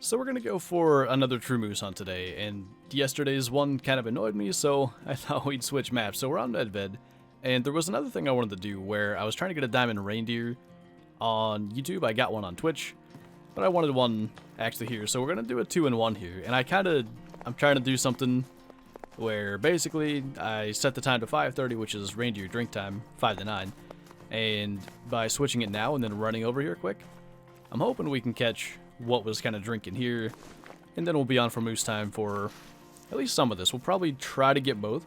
So we're going to go for another TruMoose hunt today, and yesterday's one kind of annoyed me, so I thought we'd switch maps. So we're on Medved, and there was another thing I wanted to do where I was trying to get a diamond reindeer on YouTube. I got one on Twitch, but I wanted one actually here, so we're going to do a 2-in-1 here. And I'm trying to do something where basically I set the time to 5:30, which is reindeer drink time, 5 to 9. And by switching it now and then running over here quick, I'm hoping we can catch what was kind of drinking here, and then we'll be on for moose time for at least some of this. We'll probably try to get both,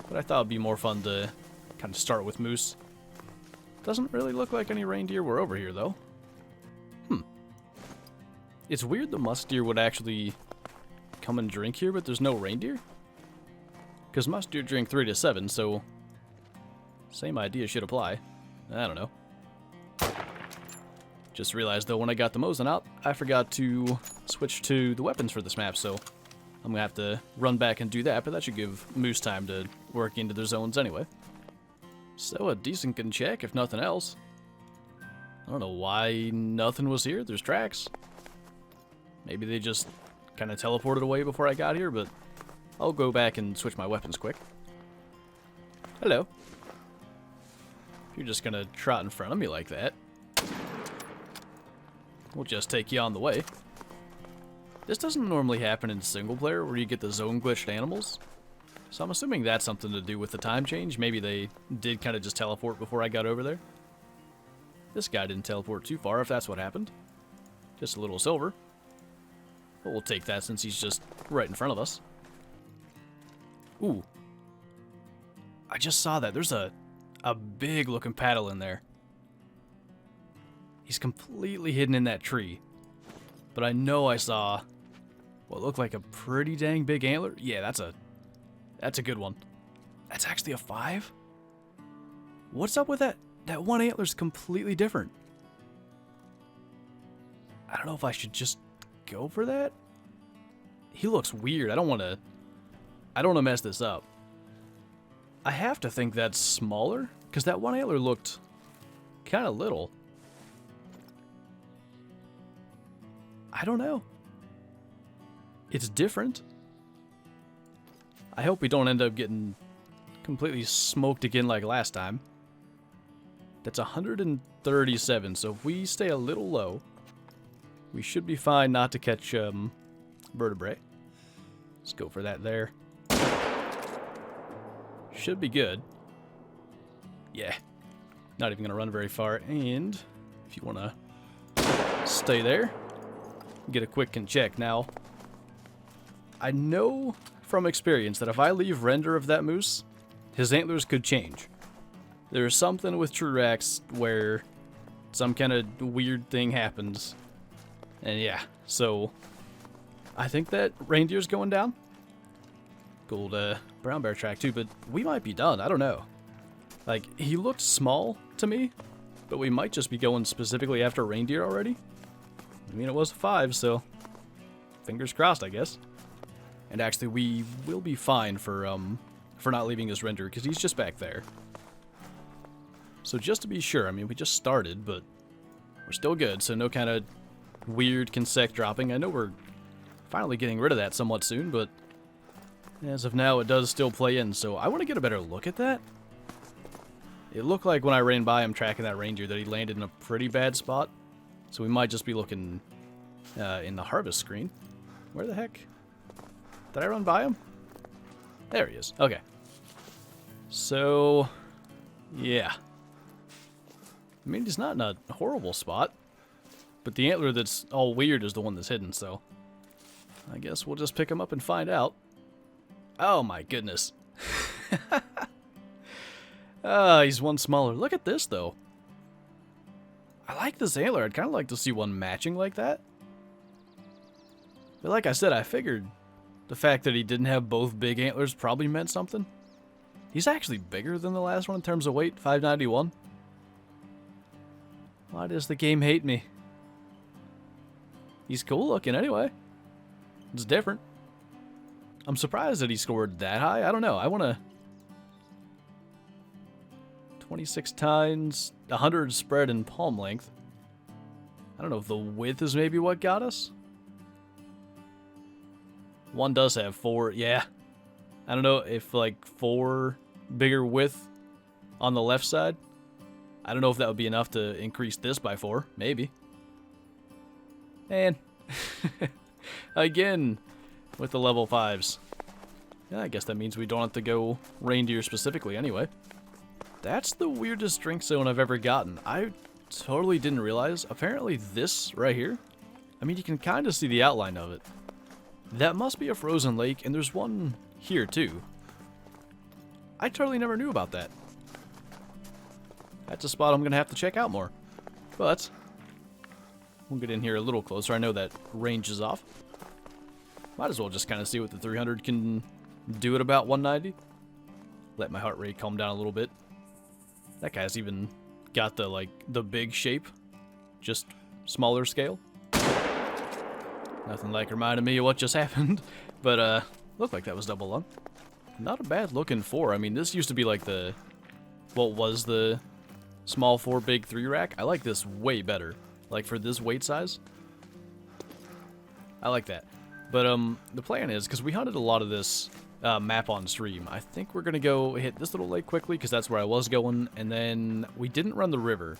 but I thought it'd be more fun to kind of start with moose. Doesn't really look like any reindeer were over here, though. It's weird the musk deer would actually come and drink here, but there's no reindeer. Because musk deer drink 3 to 7, so same idea should apply. I don't know. Just realized, though, when I got the Mosin out, I forgot to switch to the weapons for this map, so I'm going to have to run back and do that, but that should give moose time to work into their zones anyway. So a decent gun check, if nothing else. I don't know why nothing was here. There's tracks. Maybe they just kind of teleported away before I got here, but I'll go back and switch my weapons quick. Hello. If you're just going to trot in front of me like that, we'll just take you on the way. This doesn't normally happen in single player where you get the zone glitched animals. So I'm assuming that's something to do with the time change. Maybe they did kind of just teleport before I got over there. This guy didn't teleport too far if that's what happened. Just a little silver. But we'll take that since he's just right in front of us. Ooh. I just saw that. There's a big looking paddle in there. He's completely hidden in that tree. But I know I saw what looked like a pretty dang big antler. Yeah, that's a good one. That's actually a 5? What's up with that? That one antler's completely different. I don't know if I should just go for that. He looks weird. I don't want to mess this up. I have to think that's smaller, because that one antler looked kind of little. I don't know. It's different. I hope we don't end up getting completely smoked again like last time. That's 137, so if we stay a little low, we should be fine not to catch vertebrae. Let's go for that there. Should be good. Yeah. Not even going to run very far. And if you want to stay there, get a quick and check. Now, I know from experience that if I leave render of that moose, his antlers could change. There's something with TruRax where some kind of weird thing happens. And yeah, so I think that reindeer's going down. Gold brown bear track too, but we might be done. I don't know. Like, he looked small to me, but we might just be going specifically after reindeer already. I mean, it was a 5, so fingers crossed, I guess. And actually, we will be fine for not leaving his render, because he's just back there. So just to be sure, I mean, we just started, but we're still good, so no kind of weird consec dropping. I know we're finally getting rid of that somewhat soon, but as of now, it does still play in, so I want to get a better look at that. It looked like when I ran by him tracking that reindeer that he landed in a pretty bad spot. So we might just be looking in the harvest screen. Where the heck? Did I run by him? There he is. Okay. So, yeah. I mean, he's not in a horrible spot. But the antler that's all weird is the one that's hidden, so I guess we'll just pick him up and find out. Oh my goodness. He's one smaller. Look at this, though. I like this antler. I'd kind of like to see one matching like that. But like I said, I figured the fact that he didn't have both big antlers probably meant something. He's actually bigger than the last one in terms of weight, 591. Why does the game hate me? He's cool looking anyway. It's different. I'm surprised that he scored that high. I don't know. I want to 26 times 100 spread and palm length. I don't know if the width is maybe what got us. One does have 4. Yeah. I don't know if, like, 4 bigger width on the left side. I don't know if that would be enough to increase this by 4. Maybe. And again, with the level 5s. Yeah, I guess that means we don't have to go reindeer specifically anyway. That's the weirdest drink zone I've ever gotten. I totally didn't realize. Apparently this right here, I mean, you can kind of see the outline of it. That must be a frozen lake, and there's one here too. I totally never knew about that. That's a spot I'm going to have to check out more. But we'll get in here a little closer. I know that range is off. Might as well just kind of see what the 300 can do at about 190. Let my heart rate calm down a little bit. That guy's even got the, like, the big shape. Just smaller scale. Nothing like reminding me of what just happened. But, looked like that was double lung. Not a bad looking 4. I mean, this used to be like the... what was the small 4, big 3 rack? I like this way better. Like, for this weight size. I like that. But, the plan is, because we hunted a lot of this map on stream, I think we're going to go hit this little lake quickly, because that's where I was going, and then we didn't run the river.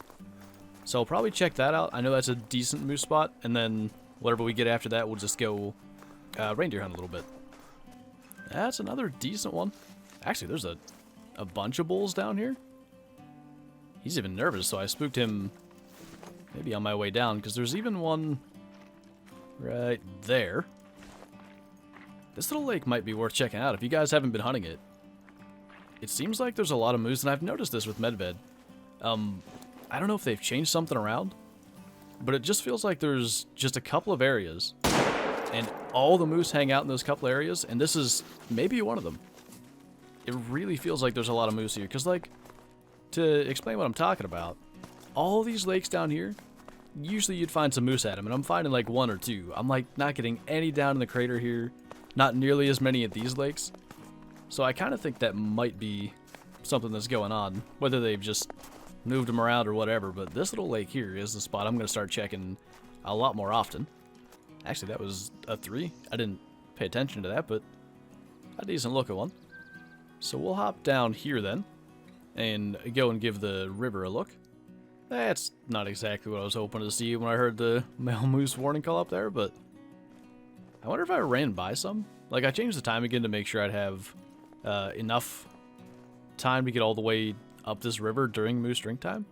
So I'll probably check that out. I know that's a decent moose spot, and then whatever we get after that, we'll just go reindeer hunt a little bit. That's another decent one. Actually, there's a bunch of bulls down here. He's even nervous, so I spooked him maybe on my way down, because there's even one right there. This little lake might be worth checking out if you guys haven't been hunting it. It seems like there's a lot of moose, and I've noticed this with Medved. I don't know if they've changed something around, but it just feels like there's just a couple of areas, and all the moose hang out in those couple areas, and this is maybe one of them. It really feels like there's a lot of moose here, because, like, to explain what I'm talking about, all these lakes down here, usually you'd find some moose at them, and I'm finding, like, 1 or 2. I'm, like, not getting any down in the crater here. Not nearly as many at these lakes. So I kind of think that might be something that's going on. Whether they've just moved them around or whatever. But this little lake here is the spot I'm going to start checking a lot more often. Actually, that was a 3. I didn't pay attention to that, but a decent looking one. So we'll hop down here then. And go and give the river a look. That's not exactly what I was hoping to see when I heard the male moose warning call up there, but... I wonder if I ran by some. Like, I changed the time again to make sure I'd have enough time to get all the way up this river during moose drink time.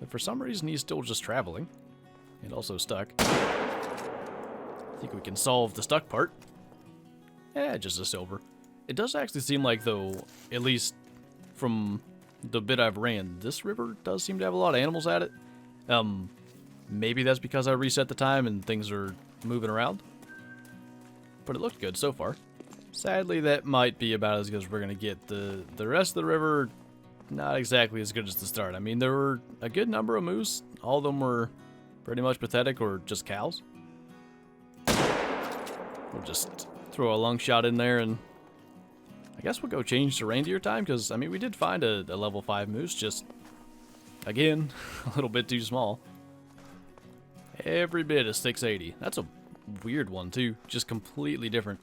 But for some reason, he's still just traveling. And also stuck. I think we can solve the stuck part. Just a silver. It does actually seem like, though, at least from the bit I've ran, this river does seem to have a lot of animals at it. Maybe that's because I reset the time and things are moving around. But it looked good so far. Sadly, that might be about as good as we're going to get. The rest of the river, not exactly as good as the start. I mean, there were a good number of moose. All of them were pretty much pathetic or just cows. We'll just throw a lung shot in there, and I guess we'll go change to reindeer time, because, I mean, we did find a level 5 moose, just, again, a little bit too small. Every bit is 680. That's a weird one too, just completely different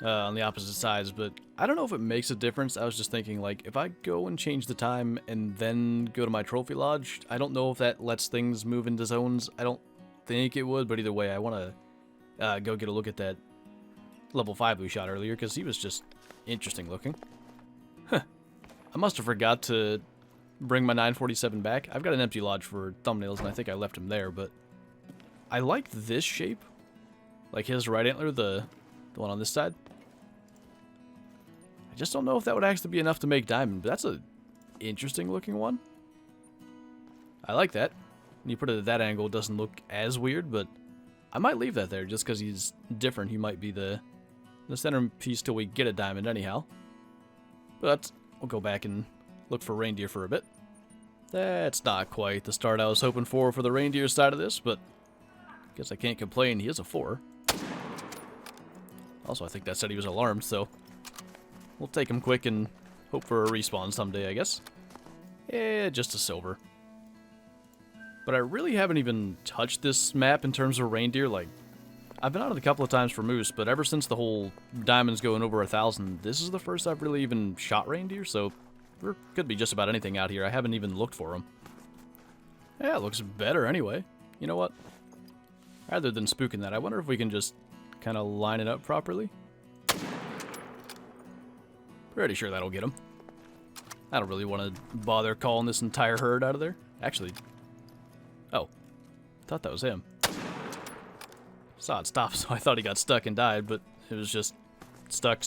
on the opposite sides, but I don't know if it makes a difference. I was just thinking, like, if I go and change the time and then go to my trophy lodge, I don't know if that lets things move into zones. I don't think it would, but either way, I want to go get a look at that level 5 we shot earlier, because he was just interesting looking. Huh. I must have forgot to bring my 947 back. I've got an empty lodge for thumbnails, and I think I left him there, but I like this shape. Like his right antler, the one on this side. I just don't know if that would actually be enough to make diamond, but that's a interesting looking one. I like that. When you put it at that angle, it doesn't look as weird, but I might leave that there just because he's different. He might be the centerpiece till we get a diamond anyhow. But we'll go back and look for reindeer for a bit. That's not quite the start I was hoping for the reindeer side of this, but guess I can't complain. He is a 4. Also, I think that said he was alarmed, so we'll take him quick and hope for a respawn someday, I guess. Just a silver. But I really haven't even touched this map in terms of reindeer. Like, I've been on it a couple of times for moose, but ever since the whole diamonds going over 1,000, this is the first I've really even shot reindeer, so there could be just about anything out here. I haven't even looked for them. Yeah, it looks better anyway. You know what? Rather than spooking that, I wonder if we can just kind of line it up properly. Pretty sure that'll get him. I don't really want to bother calling this entire herd out of there. Actually, oh, thought that was him. Saw it stop, so I thought he got stuck and died, but it was just stuck.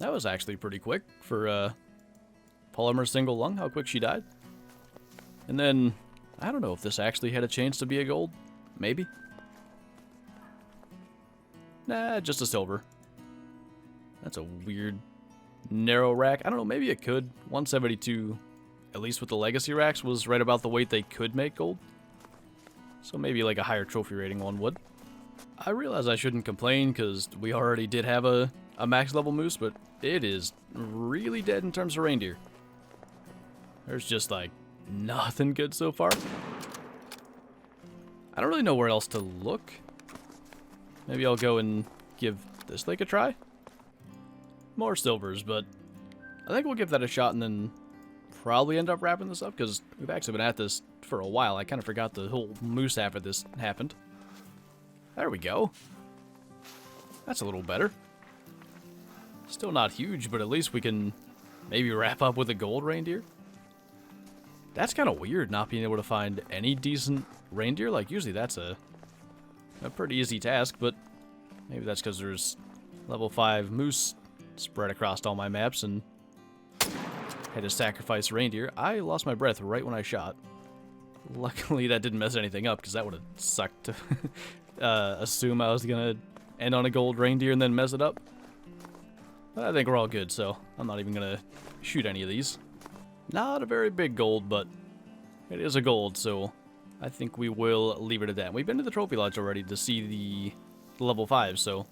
That was actually pretty quick for Polymer single lung, how quick she died. And then, I don't know if this actually had a chance to be a gold. Maybe. Nah, just a silver. That's a weird narrow rack. I don't know, maybe it could. 172, at least with the legacy racks, was right about the weight they could make gold. So maybe like a higher trophy rating one would. I realize I shouldn't complain because we already did have a max level moose, but it is really dead in terms of reindeer. There's just like nothing good so far. I don't really know where else to look. Maybe I'll go and give this lake a try. More silvers, but I think we'll give that a shot and then probably end up wrapping this up because we've actually been at this for a while. I kind of forgot the whole moose half of this happened. There we go. That's a little better. Still not huge, but at least we can maybe wrap up with a gold reindeer. That's kind of weird not being able to find any decent reindeer. Like usually that's a pretty easy task, but maybe that's because there's level 5 moose spread across all my maps and had to sacrifice reindeer. I lost my breath right when I shot. Luckily that didn't mess anything up because that would have sucked to assume I was going to end on a gold reindeer and then mess it up. But I think we're all good, so I'm not even going to shoot any of these. Not a very big gold, but it is a gold, so I think we will leave it at that. We've been to the trophy lodge already to see the level 5, so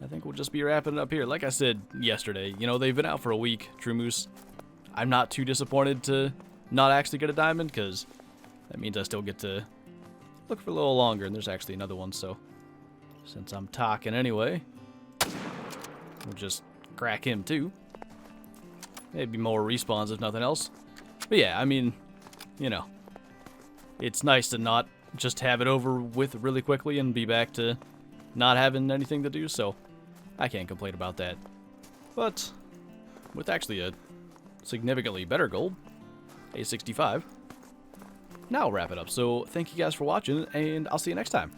I think we'll just be wrapping it up here. Like I said yesterday, you know, they've been out for a week, TruMoose. I'm not too disappointed to not actually get a diamond, because that means I still get to look for a little longer, and there's actually another one, so since I'm talking anyway, we'll just crack him too. Maybe more respawns if nothing else. But yeah, I mean, you know, it's nice to not just have it over with really quickly and be back to not having anything to do, so I can't complain about that. But with actually a significantly better gold, A65, now I'll wrap it up. So thank you guys for watching, and I'll see you next time.